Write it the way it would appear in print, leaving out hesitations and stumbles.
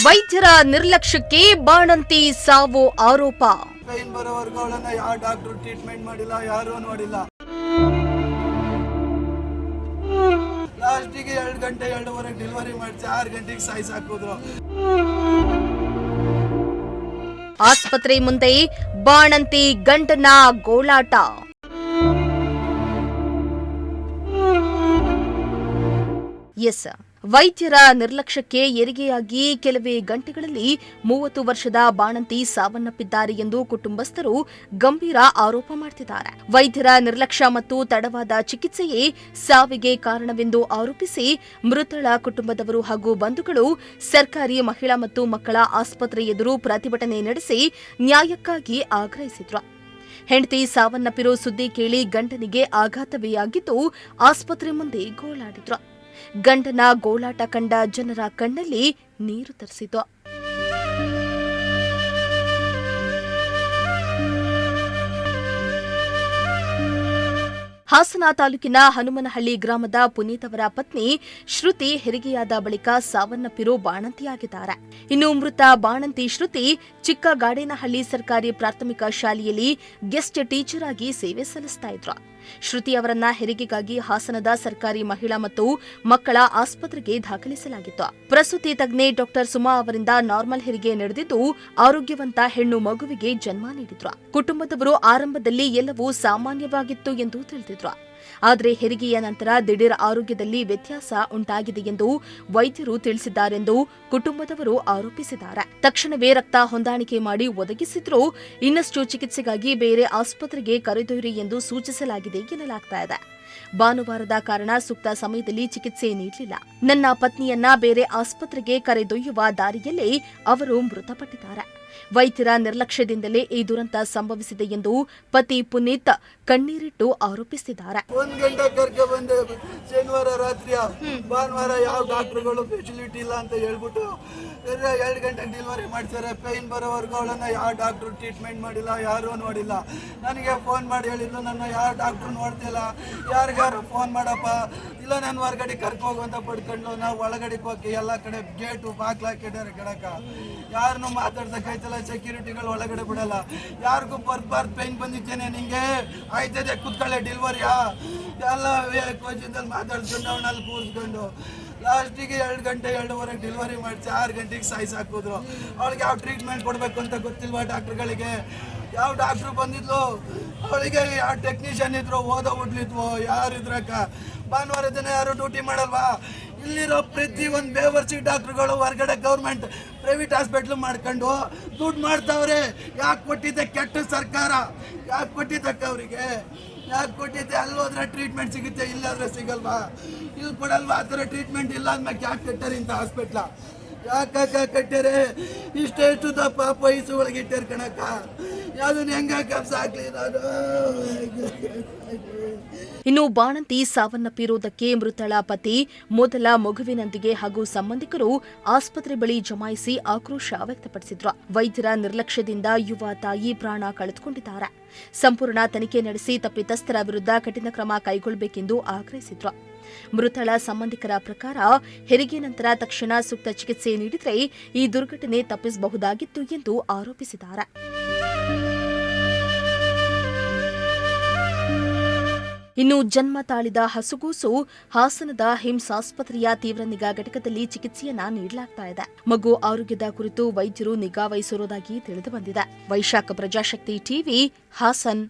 ವೈದ್ಯರ ನಿರ್ಲಕ್ಷ್ಯಕ್ಕೆ ಬಾಣಂತಿ ಸಾವು ಆರೋಪ. ಪೈನ್ ಬರೋವರೆಗೂ ಅವಳನ್ನ ಯಾವ ಡಾಕ್ಟರ್ ಟ್ರೀಟ್ಮೆಂಟ್ ಮಾಡಿಲ್ಲ, ಯಾರು ನೋಡಿಲ್ಲ. ಲಾಸ್ಟಿಗೆ 2 ಗಂಟೆ 2:30 ಡೆಲಿವರಿ ಮಾಡಿಸಿ 6 ಗಂಟೆಗೆ ಸಾಯಿಸಾಕಿದ್ರು. ಆಸ್ಪತ್ರೆ ಮುಂದೆ ಬಾಣಂತಿ ಗಂಡನ ಗೋಳಾಟ. ಎಸ್, ವೈದ್ಯರ ನಿರ್ಲಕ್ಷ್ಯಕ್ಕೆ ಹೆರಿಗೆಯಾಗಿ ಕೆಲವೇ ಗಂಟೆಗಳಲ್ಲಿ 30 ವರ್ಷದ ಬಾಣಂತಿ ಸಾವನ್ನಪ್ಪಿದ್ದಾರೆ ಎಂದು ಕುಟುಂಬಸ್ಥರು ಗಂಭೀರ ಆರೋಪ ಮಾಡುತ್ತಿದ್ದಾರೆ. ವೈದ್ಯರ ನಿರ್ಲಕ್ಷ್ಯ ಮತ್ತು ತಡವಾದ ಚಿಕಿತ್ಸೆಯೇ ಸಾವಿಗೆ ಕಾರಣವೆಂದು ಆರೋಪಿಸಿ ಮೃತಳ ಕುಟುಂಬದವರು ಹಾಗೂ ಬಂಧುಗಳು ಸರ್ಕಾರಿ ಮಹಿಳಾ ಮತ್ತು ಮಕ್ಕಳ ಆಸ್ಪತ್ರೆ ಎದುರು ಪ್ರತಿಭಟನೆ ನಡೆಸಿ ನ್ಯಾಯಕ್ಕಾಗಿ ಆಗ್ರಹಿಸಿದ್ರು. ಹೆಂಡತಿ ಸಾವನ್ನಪ್ಪಿರೋ ಸುದ್ದಿ ಕೇಳಿ ಗಂಡನಿಗೆ ಆಘಾತವೇ ಆಗಿದ್ದು ಆಸ್ಪತ್ರೆ ಮುಂದೆ ಗೋಳಾಡಿದ್ರು. ಗಂಡನ ಗೋಳಾಟ ಕಂಡ ಜನರ ಕಣ್ಣಲ್ಲಿ ನೀರು ತರಿಸಿತು. ಹಾಸನ ತಾಲೂಕಿನ ಹನುಮನಹಳ್ಳಿ ಗ್ರಾಮದ ಪುನೀತ್ ಅವರ ಪತ್ನಿ ಶ್ರುತಿ ಹೆರಿಗೆಯಾದ ಬಳಿಕ ಸಾವನ್ನಪ್ಪಿರೋ ಬಾಣಂತಿಯಾಗಿದ್ದಾರೆ. ಇನ್ನು ಮೃತ ಬಾಣಂತಿ ಶ್ರುತಿ ಚಿಕ್ಕ ಗಾಡೇನಹಳ್ಳಿ ಸರ್ಕಾರಿ ಪ್ರಾಥಮಿಕ ಶಾಲೆಯಲ್ಲಿ ಗೆಸ್ಟ್ ಟೀಚರ್ ಆಗಿ ಸೇವೆ ಸಲ್ಲಿಸ್ತಾ ಇದ್ರು. ಶ್ರುತಿ ಅವರನ್ನ ಹೆರಿಗೆಗಾಗಿ ಹಾಸನದ ಸರ್ಕಾರಿ ಮಹಿಳಾ ಮತ್ತು ಮಕ್ಕಳ ಆಸ್ಪತ್ರೆಗೆ ದಾಖಲಿಸಲಾಗಿತ್ತು. ಪ್ರಸೂತಿ ತಜ್ಞೆ ಡಾ ಸುಮಾ ಅವರಿಂದ ನಾರ್ಮಲ್ ಹೆರಿಗೆ ನಡೆದಿದ್ದು ಆರೋಗ್ಯವಂತ ಹೆಣ್ಣು ಮಗುವಿಗೆ ಜನ್ಮ ನೀಡಿದ್ರು. ಕುಟುಂಬದವರು ಆರಂಭದಲ್ಲಿ ಎಲ್ಲವೂ ಸಾಮಾನ್ಯವಾಗಿತ್ತು ಎಂದು ತಿಳಿದಿದ್ರು. ಆದರೆ ಹೆರಿಗೆಯ ನಂತರ ದಿಢೀರ್ ಆರೋಗ್ಯದಲ್ಲಿ ವ್ಯತ್ಯಾಸ ಉಂಟಾಗಿದೆ ಎಂದು ವೈದ್ಯರು ತಿಳಿಸಿದ್ದಾರೆಂದು ಕುಟುಂಬದವರು ಆರೋಪಿಸಿದ್ದಾರೆ. ತಕ್ಷಣವೇ ರಕ್ತ ಹೊಂದಾಣಿಕೆ ಮಾಡಿ ಒದಗಿಸಿದ್ರು. ಇನ್ನಷ್ಟು ಚಿಕಿತ್ಸೆಗಾಗಿ ಬೇರೆ ಆಸ್ಪತ್ರೆಗೆ ಕರೆದೊಯ್ಯಿರಿ ಎಂದು ಸೂಚಿಸಲಾಗಿದೆ ಎನ್ನಲಾಗುತ್ತಿದೆ. ಭಾನುವಾರದ ಕಾರಣ ಸೂಕ್ತ ಸಮಯದಲ್ಲಿ ಚಿಕಿತ್ಸೆ ನೀಡಲಿಲ್ಲ. ನನ್ನ ಪತ್ನಿಯನ್ನ ಬೇರೆ ಆಸ್ಪತ್ರೆಗೆ ಕರೆದೊಯ್ಯುವ ದಾರಿಯಲ್ಲೇ ಅವರು ಮೃತಪಟ್ಟಿದ್ದಾರೆ. ವೈದ್ಯರ ನಿರ್ಲಕ್ಷ್ಯದಿಂದಲೇ ಈ ದುರಂತ ಸಂಭವಿಸಿದೆ ಎಂದು ಪತಿ ಪುನೀತ್ ಕಣ್ಣೀರಿಟ್ಟು ಆರೋಪಿಸಿದ್ದಾರೆ. 1 ಗಂಟೆ ಕರ್ಕೆ ಬಂದೆ ಶನಿವಾರ ರಾತ್ರಿ, ಭಾನುವಾರ ಯಾವ ಡಾಕ್ಟರ್ಗಳು ಫೆಸಿಲಿಟಿ ಇಲ್ಲ ಅಂತ ಹೇಳ್ಬಿಟ್ಟು 2 ಗಂಟೆಗೆ ಡೆಲಿವರಿ ಮಾಡ್ತಾರೆ. ಪೈನ್ ಬರೋವರೆಗೂ ಅವಳನ್ನ ಯಾವ ಡಾಕ್ಟರ್ ಟ್ರೀಟ್ಮೆಂಟ್ ಮಾಡಿಲ್ಲ, ಯಾರು ನೋಡಿಲ್ಲ. ನನಗೆ ಫೋನ್ ಮಾಡಿ ಹೇಳಿದ್ರು, ನನ್ನ ಯಾವ ಡಾಕ್ಟರ್ ನೋಡ್ತಿಲ್ಲ, ಯಾರಿಗಾರು ಫೋನ್ ಮಾಡಪ್ಪ, ಇಲ್ಲ ನಾನು ಹೊರಗಡೆ ಕರ್ಕೋಗು ಅಂತ ಪಡ್ಕೊಂಡು ನಾವು ಒಳಗಡೆ ಹೋಗಿ ಎಲ್ಲ ಕಡೆ ಗೇಟು ಬಾಗ್ಲು ಹಾಕಿದ್ದಾರೆ. ಕೆಳಕ ಯಾರನ್ನು ಮಾತಾಡ್ಸಕ್ಕೈತಲ್ಲ, ಸೆಕ್ಯೂರಿಟಿಗಳು ಒಳಗಡೆ ಬಿಡಲ್ಲ. ಯಾರಿಗೂ ಬರ್ಬಾರ್ದು ಪೈನ್ ಬಂದಿದ್ದೇನೆ ನಿಂಗೆ ಆಯ್ತದೆ ಕೂತ್ಕೊಳ್ಳೆ ಡೆಲಿವರಿಯಾ ಎಲ್ಲ ಕೋಚಿಂದಲ್ಲಿ ಮಾತಾಡ್ಸ್ಕೊಂಡು ಅವನಲ್ಲಿ ಕೂರಿಸ್ಕೊಂಡು ಲಾಸ್ಟಿಗೆ 2 ಗಂಟೆ 2:30 ಡೆಲಿವರಿ ಮಾಡಿಸಿ 6 ಗಂಟೆಗೆ ಸಾಯಿಸಾಕಿದ್ರು. ಅವಳಿಗೆ ಯಾವ ಟ್ರೀಟ್ಮೆಂಟ್ ಕೊಡಬೇಕು ಅಂತ ಗೊತ್ತಿಲ್ವಾ ಡಾಕ್ಟ್ರುಗಳಿಗೆ. ಯಾವ ಡಾಕ್ಟ್ರು ಬಂದಿದ್ಲು, ಅವಳಿಗೆ ಯಾವ ಟೆಕ್ನಿಷಿಯನ್ ಇದ್ರು, ಓದೋಬಿಡ್ಲಿದ್ವು, ಯಾರಿದ್ರಕ್ಕ. ಭಾನುವಾರ ದಿನ ಯಾರು ಡ್ಯೂಟಿ ಮಾಡಲ್ವಾ? ಇಲ್ಲಿರೋ ಪ್ರತಿ ಒಂದು ಬೇವರ್ಸಿ ಡಾಕ್ಟ್ರುಗಳು ಹೊರಗಡೆ ಗೌರ್ಮೆಂಟ್ ಪ್ರೈವೇಟ್ ಹಾಸ್ಪಿಟ್ಲು ಮಾಡ್ಕೊಂಡು ದುಡ್ಡು ಮಾಡ್ತಾವ್ರೆ. ಯಾಕೆ ಕೊಟ್ಟಿದ್ದೆ ಕೆಟ್ಟ ಸರ್ಕಾರ? ಯಾಕೆ ಕೊಟ್ಟಿದ್ದಕ್ಕ ಅವರಿಗೆ? ಯಾಕೆ ಕೊಟ್ಟಿದ್ದೆ? ಅಲ್ಲಿ ಹೋದ್ರೆ ಟ್ರೀಟ್ಮೆಂಟ್ ಸಿಗುತ್ತೆ, ಇಲ್ಲಾದ್ರೆ ಸಿಗಲ್ವಾ? ಇಲ್ಲಿ ಕೊಡಲ್ವಾ? ಆ ಥರ ಟ್ರೀಟ್ಮೆಂಟ್ ಇಲ್ಲ ಅಂದ್ಮೇಲೆ ಯಾಕೆ ಕಟ್ಟಾರೆ ಇಂಥ ಹಾಸ್ಪಿಟ್ಲ? ಯಾಕೆ ಕಟ್ಟಾರೆ? ಇಷ್ಟೆಷ್ಟು ಪಾಪ ವಯಸ್ಸು ಒಳಗೆ ಇಟ್ಟಾರೆ ಕಣಕ್ಕ. ಯಾವ್ದನ್ನ ಹೆಂಗ ಕಬ್ಸ ಹಾಕ್ಲಿ ನಾನು. ಇನ್ನು ಬಾಣಂತಿ ಸಾವನ್ನಪ್ಪಿರುವುದಕ್ಕೆ ಮೃತಳ ಪತಿ ಮೊದಲ ಮಗುವಿನೊಂದಿಗೆ ಹಾಗೂ ಸಂಬಂಧಿಕರು ಆಸ್ಪತ್ರೆ ಬಳಿ ಜಮಾಯಿಸಿ ಆಕ್ರೋಶ ವ್ಯಕ್ತಪಡಿಸಿದ್ರು. ವೈದ್ಯರ ನಿರ್ಲಕ್ಷ್ಯದಿಂದ ಯುವ ತಾಯಿ ಪ್ರಾಣ ಕಳೆದುಕೊಂಡಿದ್ದಾರೆ. ಸಂಪೂರ್ಣ ತನಿಖೆ ನಡೆಸಿ ತಪ್ಪಿತಸ್ಥರ ವಿರುದ್ಧ ಕಠಿಣ ಕ್ರಮ ಕೈಗೊಳ್ಳಬೇಕೆಂದು ಆಗ್ರಹಿಸಿದ್ರು. ಮೃತಳ ಸಂಬಂಧಿಕರ ಪ್ರಕಾರ ಹೆರಿಗೆ ನಂತರ ತಕ್ಷಣ ಸೂಕ್ತ ಚಿಕಿತ್ಸೆ ನೀಡಿದರೆ ಈ ದುರ್ಘಟನೆ ತಪ್ಪಿಸಬಹುದಾಗಿತ್ತು ಎಂದು ಆರೋಪಿಸಿದ್ದಾರೆ. ಇನ್ನು ಜನ್ಮ ತಾಳಿದ ಹಸುಗೂಸು ಹಾಸನದ ಹಿಮ್ಸ್ ಆಸ್ಪತ್ರೆಯ ತೀವ್ರ ನಿಗಾ ಘಟಕದಲ್ಲಿ ಚಿಕಿತ್ಸೆಯನ್ನ ನೀಡಲಾಗುತ್ತಿದೆ. ಮಗು ಆರೋಗ್ಯದ ಕುರಿತು ವೈದ್ಯರು ನಿಗಾ ವಹಿಸಿರುವುದಾಗಿ ತಿಳಿದುಬಂದಿದೆ. ವೈಶಾಖ ಪ್ರಜಾಶಕ್ತಿ ಟಿವಿ, ಹಾಸನ್.